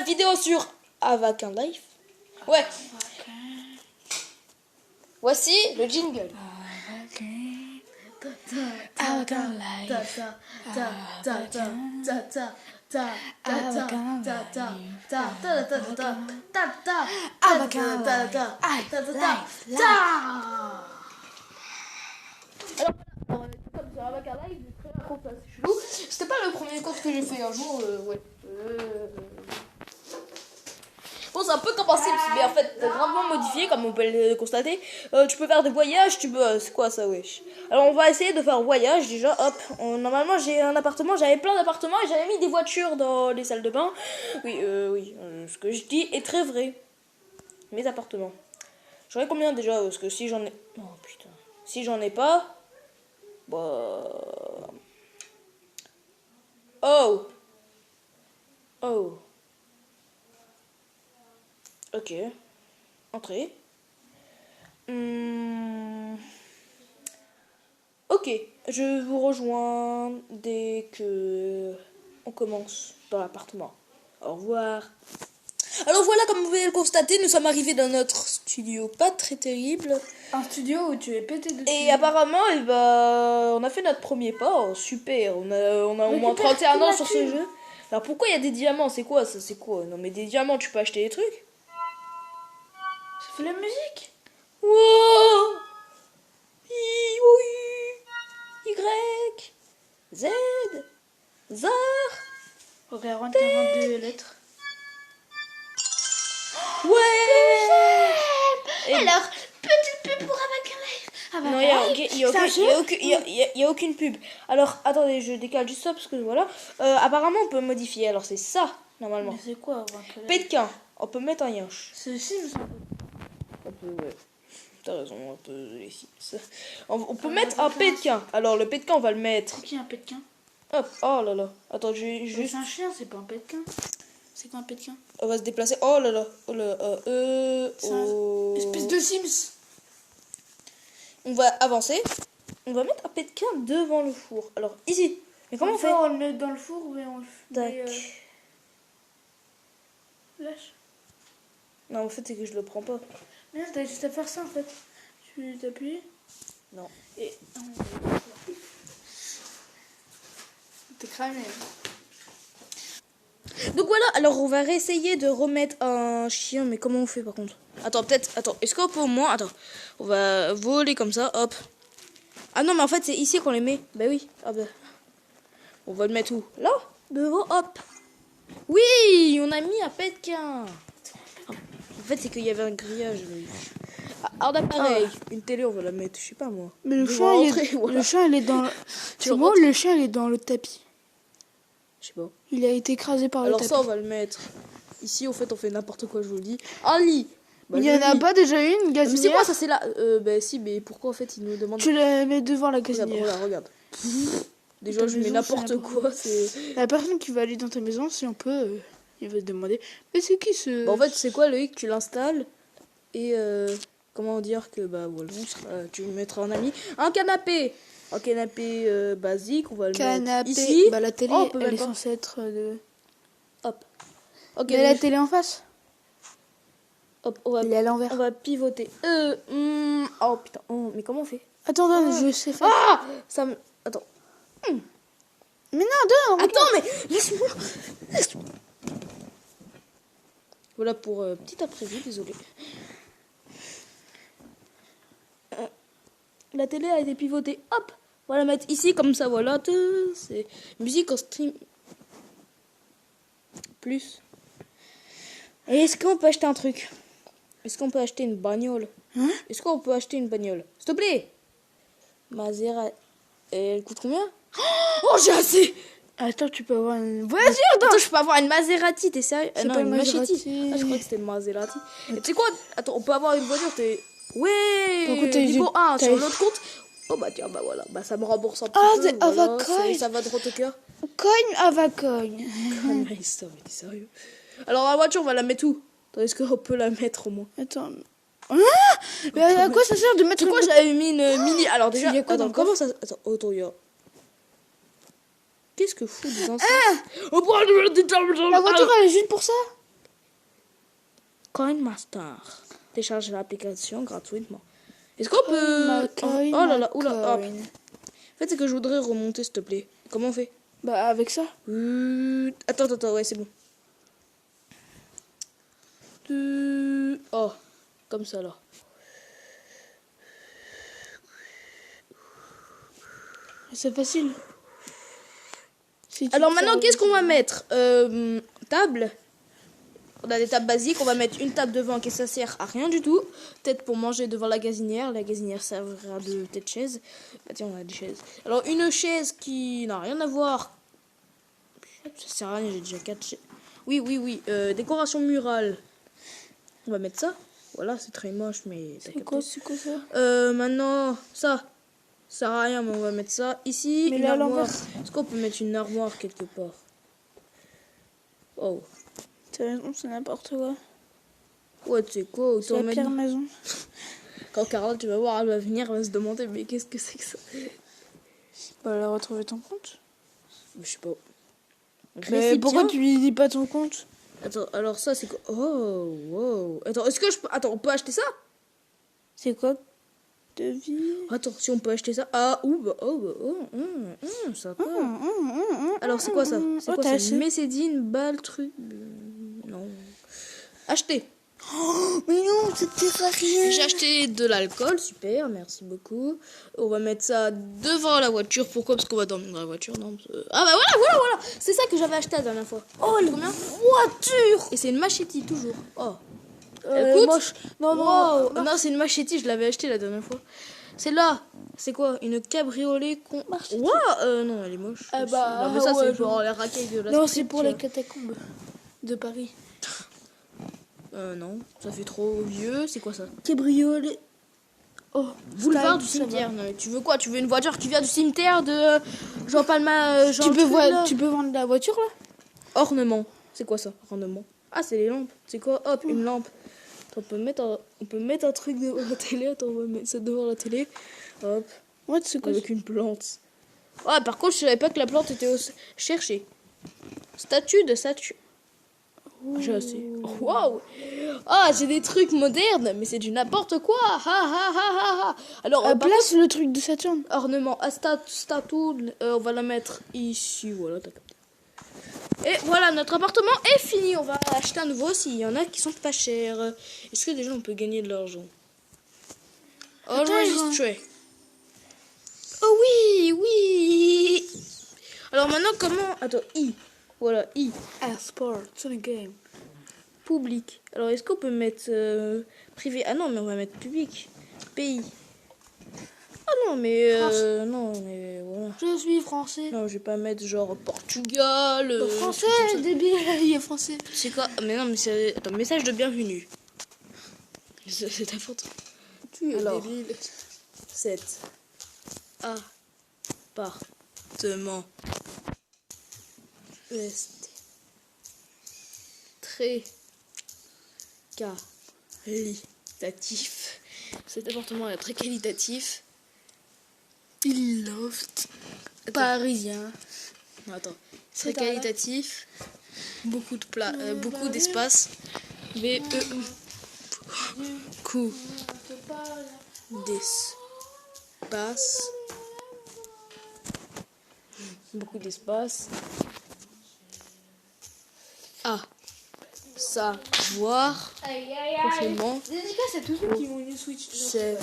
vidéo sur Avakin Life. Ouais. Voici le jingle. Avakin Life. Comme sur Avakin Life, j'ai créé un compte assez chelou. C'était pas le premier compte que j'ai fait un jour, ouais. Bon, c'est un peu comme un Sims, mais en fait, gravement modifié, comme on peut le constater. Tu peux faire des voyages, tu peux... c'est quoi ça, wesh? Alors, on va essayer de faire voyage, déjà, hop. Normalement, j'ai un appartement, j'avais plein d'appartements, et j'avais mis des voitures dans les salles de bain. Oui, ce que je dis est très vrai. Mes appartements. J'aurais combien, déjà? Parce que si j'en ai... Oh, putain. Si j'en ai pas... Bah... Oh! Oh! Ok. Entrée. Ok. Je vous rejoins dès que on commence dans l'appartement. Au revoir. Alors voilà, comme vous pouvez le constater, nous sommes arrivés dans notre studio pas très terrible. Un studio où tu es pété dessus. Et apparemment, on a fait notre premier pas. Oh, super. On a au moins 31 ans sur ce jeu. Alors pourquoi il y a des diamants? C'est quoi ça? C'est quoi? Non mais des diamants, tu peux acheter des trucs? Ça fait la musique. Wow. I, O, U, Y, Z, Zar. Regarde, on t'invente deux lettres. Ouais. Alors, petite pub pour Avakin Life. Non, il y a aucune pub. Alors, attendez, je décale juste ça parce que voilà. Apparemment, on peut modifier. Alors, c'est ça, normalement. Mais c'est quoi Avakin Life? Pétquin. On peut mettre un yinche. C'est Sims. Un peu, ouais. T'as raison, un peu les Sims. On peut mettre un pétquin. Alors, le pétquin, on va le mettre. C'est qui un pétquin? Hop, oh là là. Attends, juste. C'est un chien, c'est pas un pétquin. C'est quoi un pétquin? On va se déplacer. Oh là là. Oh là. C'est une espèce de Sims. On va avancer. On va mettre un pétquin devant le four. Alors, ici. Mais comment on fait? On le met dans le four ou on le Tac. Lâche. Non, en fait, c'est que je le prends pas. Mais non, t'as juste à faire ça en fait. Tu t'appuies. Non. Et. T'es cramé. Donc voilà, alors on va réessayer de remettre un chien. Mais comment on fait par contre? Attends, peut-être. Attends, est-ce qu'on peut au moins. Attends. On va voler comme ça, hop. Ah non, mais en fait, c'est ici qu'on les met. Bah oui. Ah bah. On va le mettre où? Là? Devant, hop. Oui, on a mis un pétquin. En fait, c'est qu'il y avait un grillage. Un appareil. Une télé, on va la mettre, je sais pas moi. Mais le chien, le chien, il est dans. C'est bon, le chien, il est dans le tapis. Je sais pas. Il a été écrasé par le tapis. Alors ça, on va le mettre. Ici, au fait, on fait n'importe quoi, je vous le dis. Un lit. Bah, il y en a pas déjà une gazinière? Mais c'est quoi ça? C'est là. Bah si, mais pourquoi en fait, il nous demande. Tu la mets devant la gazinière. Regarde. Déjà, je mets n'importe quoi. La personne qui va aller dans ta maison, si on peut, il va se demander. Mais c'est qui ce. Bah, en fait, c'est quoi, Loïc? Tu l'installes et comment dire que bah voilà, tu mettras un ami. Un canapé. Un canapé basique, on va le mettre ici. Bah la télé, elle est censée être de. Hop. Ok. Mais la télé en face. Hop, il est à l'envers. On va pivoter. Oh putain. Oh, mais comment on fait? Attends, je sais faire. Ah ça me. Attends. Mais non, attends, mais laisse-moi. Voilà pour petit imprévu, désolé. La télé a été pivotée. Hop, on va la mettre ici comme ça. Voilà, c'est musique en stream. Plus. Et est-ce qu'on peut acheter un truc? Est-ce qu'on peut acheter une bagnole? Est-ce qu'on peut acheter une bagnole? S'il te plaît. Maserati. Elle coûte combien? Oh, j'ai assez. Attends, tu peux avoir une voiture. Attends, je peux avoir une Maserati, t'es sérieux? C'est pas une Maserati. Ah, je crois que c'était une Maserati. Et tu sais quoi? Attends, on peut avoir une voiture, Ouais, niveau 1 sur l'autre compte. Oh bah tiens, bah voilà, bah ça me rembourse un petit peu. Ah, voilà, ça va droit au cœur. Cogne Avacogne. Mais t'es sérieux? Alors la voiture, on va la mettre où? Est-ce qu'on peut la mettre au moins? Attends. Mais à quoi ça sert de mettre? C'est quoi? J'avais mis une mini. Alors déjà, attends, comment ça? Attends, il y a. Qu'est-ce que fout des anciens? La voiture, elle est juste pour ça. Coinmaster. Téléchargez l'application gratuitement. Est-ce qu'on peut... Coin, Oh là là, oula, hop. coin. En fait, c'est que je voudrais remonter, s'il te plaît. Comment on fait? Bah, avec ça. Attends, ouais, c'est bon. Oh, comme ça, là. C'est facile. Si tu Alors te maintenant, sers qu'est-ce de qu'on va ça. mettre? Table. On a des tables basiques. On va mettre une table devant qui ça sert à rien du tout. Peut-être pour manger devant la gazinière. La gazinière servira de peut-être chaise. Bah tiens, on a des chaises. Alors une chaise qui n'a rien à voir. Ça sert à rien, j'ai déjà 4 chaises. Oui. Décoration murale. On va mettre ça. Voilà, c'est très moche, mais t'as capté. C'est quoi ça? Maintenant, ça sert à rien, mais on va mettre ça ici. Mais Une là, à armoire. l'envers. Est-ce qu'on peut mettre une armoire quelque part? Oh. Ta maison, c'est n'importe quoi. Ouais, tu sais quoi, C'est autant la mettre... pire maison. Quand Carole, tu vas voir, elle va venir, elle va se demander, mais qu'est-ce que c'est que ça? Bah, elle a retrouvé ton compte. Je sais pas. Mais Récipient. pourquoi tu lui dis pas ton compte? Attends, alors ça, c'est quoi? Oh, wow. Attends, est-ce que je peux... Attends, on peut acheter ça? C'est quoi? Devis. Attends, si on peut acheter ça... Ah, ça va. Alors, c'est quoi ça? C'est quoi t'as ça? acheté. Mécédine, balle, truc... Non. Acheter. Mais non, c'était rien. J'ai acheté de l'alcool, super, merci beaucoup. On va mettre ça devant la voiture. Pourquoi? Parce qu'on va dormir dans la voiture, non? Ah bah voilà. C'est ça que j'avais acheté la dernière fois. Oh, C'est la combien? voiture. Et c'est une machette toujours. Oh. Écoute. Écoute. Non, Wow. Non, c'est une machette, je l'avais acheté la dernière fois. C'est là. C'est quoi? Une cabriolet con... Machette. Wow. Non, elle est moche. Ah aussi. bah, Non, mais ça, ouais, c'est pour les racailles de la Non, street, c'est pour tu les vois. catacombes de Paris. Non, ça fait trop vieux. C'est quoi ça? Cabriolet. Oh, Boulevard du style, ça cimetière. Non, mais tu veux quoi? Tu veux une voiture qui vient du cimetière de Jean Palma? va. Tu peux vendre la voiture là? Ornement. C'est quoi ça? Ornement. Ah, c'est les lampes. C'est quoi? Hop, une lampe. Attends, on peut mettre un truc devant la télé. Attends, on va mettre ça devant la télé. Hop. Ouais, c'est quoi? Avec une plante. Ah, par contre, je savais pas que la plante était au... Chercher. Statue de statue. J'ai assez. Waouh! Ah, j'ai des trucs modernes, mais c'est du n'importe quoi! Ha. Alors, par Place le truc de Saturne. contre, ornement, statue, on va la mettre ici. Voilà, t'as capté. Et voilà, notre appartement est fini. On va acheter un nouveau s'il y en a qui sont pas chers. Est-ce que déjà on peut gagner de l'argent? Enregistrer. Oh oui! Alors maintenant, comment... Attends, Voilà, Sport, c'est un game. public. Alors, est-ce qu'on peut mettre privé? Ah non, mais on va mettre public. Pays. Ah non, mais... non, mais voilà. Je suis français. Non, je vais pas mettre genre Portugal. Français, trucs comme ça. débile, il est français. C'est quoi? Mais non, mais c'est... Attends, message de bienvenue. C'est ta faute. Tu es Alors. débile. 7. Appartement. Est. Très qualitatif. Cet appartement est très qualitatif. Il loft. Parisien. Non, attends. Très C'est qualitatif. Beaucoup de beaucoup d'espace. Beaucoup d'espace. Beaucoup d'espace. À savoir prochainement. Dédicace à tous ceux qui vont une Switch. C'est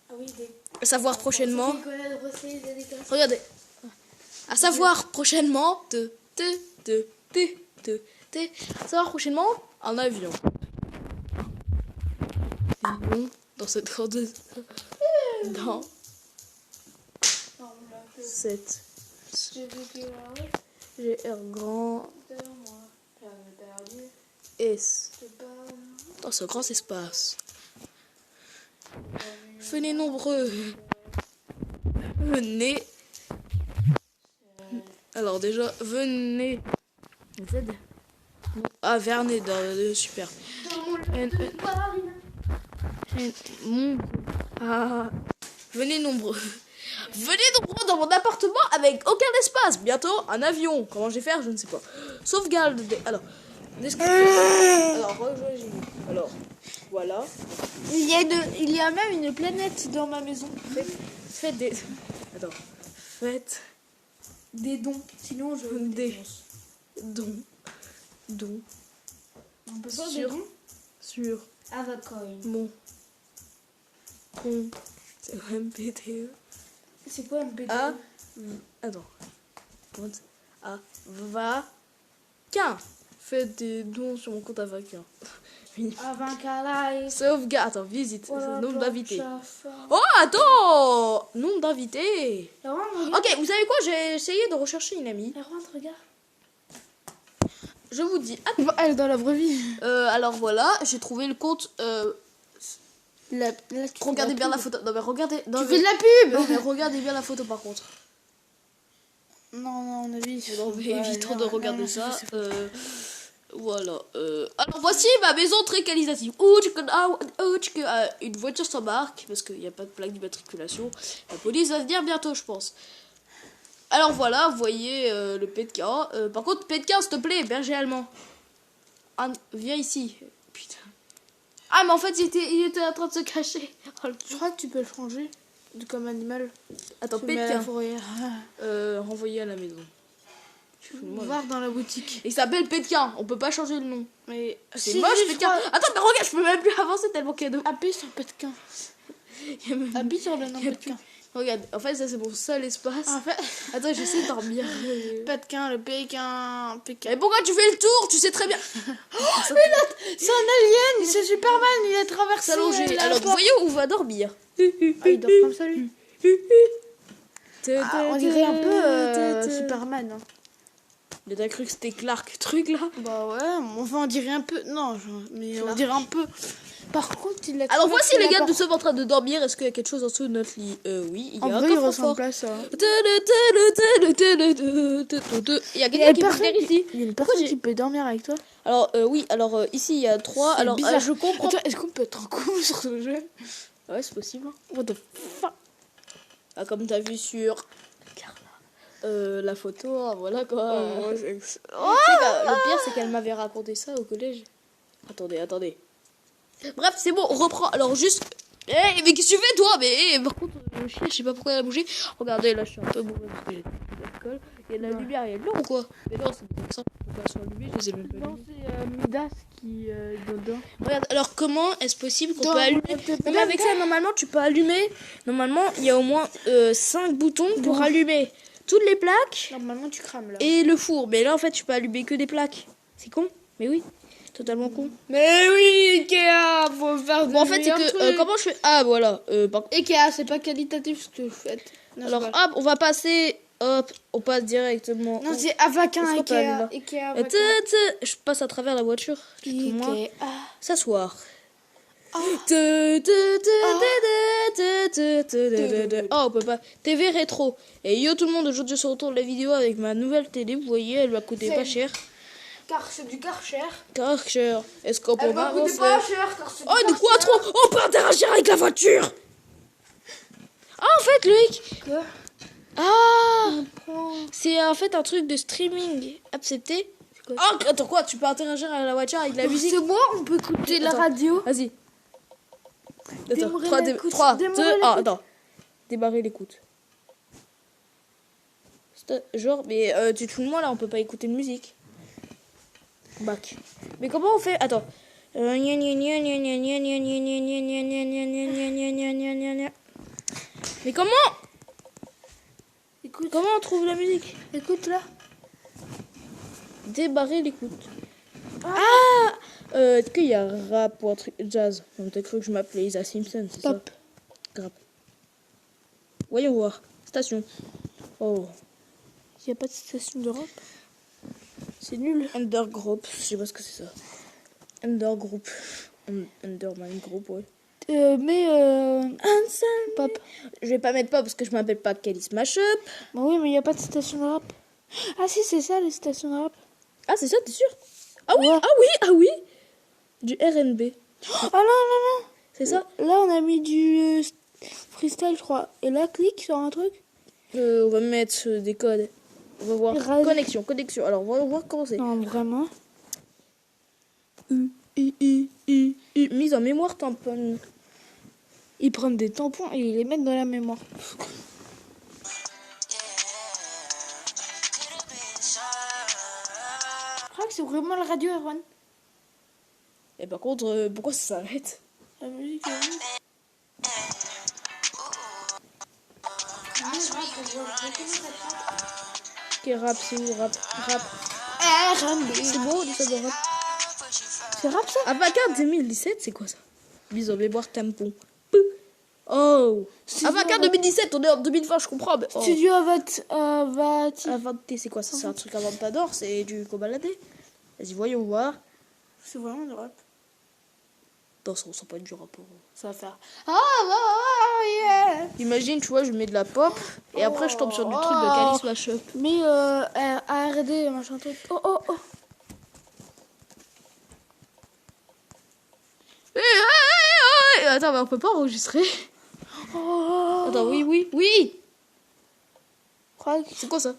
Ah oui, à savoir prochainement. dédicace. Regardez. À savoir prochainement. À savoir prochainement un avion. Bon, dans cette grande. Dans cette. GR grand. S. Dans ce grand espace. Venez nombreux. Venez. Alors déjà, venez. Z. Ah, Vernet, super. Venez nombreux. Venez nombreux dans mon appartement avec aucun espace. Bientôt, un avion. Comment je vais faire, je ne sais pas. sauvegarde. Alors, alors, alors, voilà. Il y a même une planète dans ma maison. Faites des. Attends. Faites Des dons. Sinon, je des dons. On peut faire des Sur- dons sur Avacoin. mon compte MPTE. C'est quoi un BD? Ah, attends. Compte Avaquin. Faites des dons sur mon compte Avaquin. Avancalai. Sauvegarde. Attends, visite. Voilà, Nombre d'invités. Chafa. Oh, attends. Nombre d'invités. Erwan, regarde. Ok, vous savez quoi? J'ai essayé de rechercher une amie. Erwan, regarde. Je vous dis. Elle est dans la vraie vie. Alors voilà, j'ai trouvé le compte. Là, tu fais Regardez de bien la pub. photo. Non, mais regardez. Non, Tu mais- fais de la pub. non, mais regardez bien la photo par contre. Non, on a vu. Non, mais évite trop de regarder ça. Voilà. Alors voici ma maison très qualitative. Une voiture s'embarque parce qu'il n'y a pas de plaque d'immatriculation. La police va venir bientôt, je pense. Alors voilà, vous voyez le Pétquin. Par contre, Pétquin, s'il te plaît, berger allemand. Ah, viens ici. Putain. Ah, mais en fait, il était en train de se cacher. Oh, Je crois que tu peux le changer comme animal. attends, Tu le mets à la Pétquin. fourrière. Renvoyé à la maison. Tu fous de moi, là. Voir dans la boutique. Il s'appelle Pétquin. On peut pas changer le nom. Mais C'est si, moche, je Pétquin. crois- Attends, mais regarde, je peux même plus avancer tellement qu'il y a de... Appuie sur Pétquin. Appuie sur le nom Il y a Pétquin. Regarde, en fait, ça c'est mon seul espace. En fait, Attends, j'essaie de dormir. Pétquin, le Pékin. Mais pourquoi tu fais le tour? Tu sais très bien. C'est un alien, c'est Superman, il a traversé. S'allonger. la Alors, vous porte. voyez où on va dormir? Ah, il dort comme ça lui. Ah, on dirait un peu Superman. Hein. Mais t'as cru que c'était Clark, truc là? Bah ouais, enfin on dirait un peu. Non, mais on Clark. dirait un peu. Par contre, il a. Alors voici les gars, de nous sommes en train de dormir. Est-ce qu'il y a quelque chose en dessous de notre lit? Oui, il y a En un vrai, il coffre-fort. ressemble à ça. Il y a quelqu'un qui peut venir ici. Il y a une Pourquoi personne j'ai- qui peut dormir avec toi. Alors ici il y a 3. C'est Alors bizarre. je comprends. Attends, est-ce qu'on peut être en couple sur ce jeu? Ouais, c'est possible. What the fuck? Ah, comme t'as vu sur la photo, hein, voilà quoi. Tu sais le pire c'est qu'elle m'avait raconté ça au collège. Attendez. Bref, c'est bon, on reprend. Alors juste. Mais qu'est-ce que tu fais toi? Mais par contre, le chien, je sais pas pourquoi elle a bougé. Regardez, là je suis un peu bourré parce que j'ai de l'alcool. Il y a de la lumière, il y a de l'eau ou quoi? Mais non, c'est des accents qui sont pas sur allumés, je les ai même pas Non, allumés. c'est Midas qui dedans. Regarde, alors comment est-ce possible qu'on peut allumer? Non, mais avec ça, normalement, tu peux allumer. Normalement, il y a au moins 5 boutons pour Bon. allumer toutes les plaques Normalement, tu crames là. et le four. Mais là, en fait, tu peux allumer que des plaques. C'est con? Mais oui, totalement con. Mais oui, Ikea, faut faire Bon, en fait, c'est que comment je fais? Ah, voilà. Ikea, c'est pas qualitatif ce que vous faites. Non, Alors, c'est pas- hop, on va passer. Hop, on passe directement. non, c'est Avaquin, Est-ce qu'on peut aller Ikea. là Ikea, Euh, Avaquin. Je passe à travers la voiture. Moi, Ikea. s'asseoir. Ah. Oh, on peut pas. TV rétro. Et yo tout le monde, aujourd'hui je retourne la vidéo avec ma nouvelle télé. Vous voyez, elle va coûter C'est- pas cher. Car c'est du Karcher. Karcher. Est-ce qu'on peut Elle va coûter avancer? pas cher, car c'est du Oh, de quoi Karcher. trop? On peut interagir avec la voiture. Ah, en fait, Loïc. Quoi? Ah, Prends. c'est en fait un truc de streaming. Accepté. quoi Oh, attends quoi? Tu peux interagir avec la voiture avec la musique? C'est moi, on peut écouter la Attends. radio. Vas-y. Attends, Démarrer 3, l'écoute. 3, 2, Démarrer 1, l'écoute. attends. Démarrer l'écoute. Genre, mais tu te fous de moi là, on peut pas écouter de musique. Bac. Mais comment on fait? Attends. Mais comment? Écoute, Comment on trouve la musique? écoute là. Débarrer l'écoute. Ah, est-ce qu'il y a rap ou un truc jazz? On t'a cru que je m'appelais Isa Simpson, c'est ça? Pop. Grave. Voyons voir. Station. Oh. Il n'y a pas de station d'Europe. C'est nul. Undergroup. Je sais pas ce que c'est ça. Undergroup. Undermine Group, ouais. Pop. Je vais pas mettre pop parce que je m'appelle pas Kelly Smash Up. Bah oui, mais il n'y a pas de station d'Europe. Ah si, c'est ça les stations d'Europe. Ah, c'est ça, t'es sûr? Ah oui, Ouais. ah oui, ah oui. Du RNB. Ah non, non, C'est ça? non. Là, on a mis du freestyle, je crois. Et là, clique sur un truc. On va mettre des codes. On va voir. Rad- Connexion. Alors, on va voir comment c'est. Non, vraiment. Mise en mémoire tampon. Ils prennent des tampons et ils les mettent dans la mémoire. Je crois que c'est vraiment la radio, Erwan. Et par contre, pourquoi ça s'arrête? La musique, Ok, rap, c'est où? Rap. C'est beau, ça de rap. C'est rap ça? Avantgarde 2017, c'est quoi ça? Mise en mémoire tampon. Pou. Oh! Avantgarde 2017, on est en 2020, je comprends. Mais oh. Studio Avati. Avanté, c'est quoi ça? C'est un truc Avantador, c'est du cobaladé. Vas-y, voyons voir. C'est vraiment du rap. Non, ça ressemble pas à du rap. Ça va faire. Oh yeah! Imagine, tu vois, je mets de la pop et après je tombe sur du truc de Calis Mashup. Mais ARD, machin truc. Oh. Attends, mais on peut pas enregistrer. Oh. Attends, oui. Je crois que... C'est quoi ça?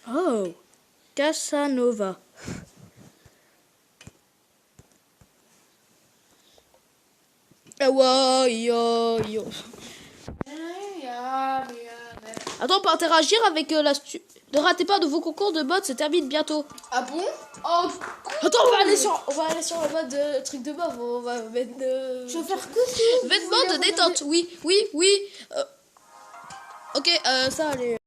Oh, Casanova. Ah ouais, yo. Attends, on peut interagir avec l'astuce. Ne ratez pas de vos concours de mode, se termine bientôt. Ah bon? Oh. Attends, on va aller sur le mode truc de mode. On va mettre Je vais faire que ça. vêtements de détente. Oui. Ok, ça allez.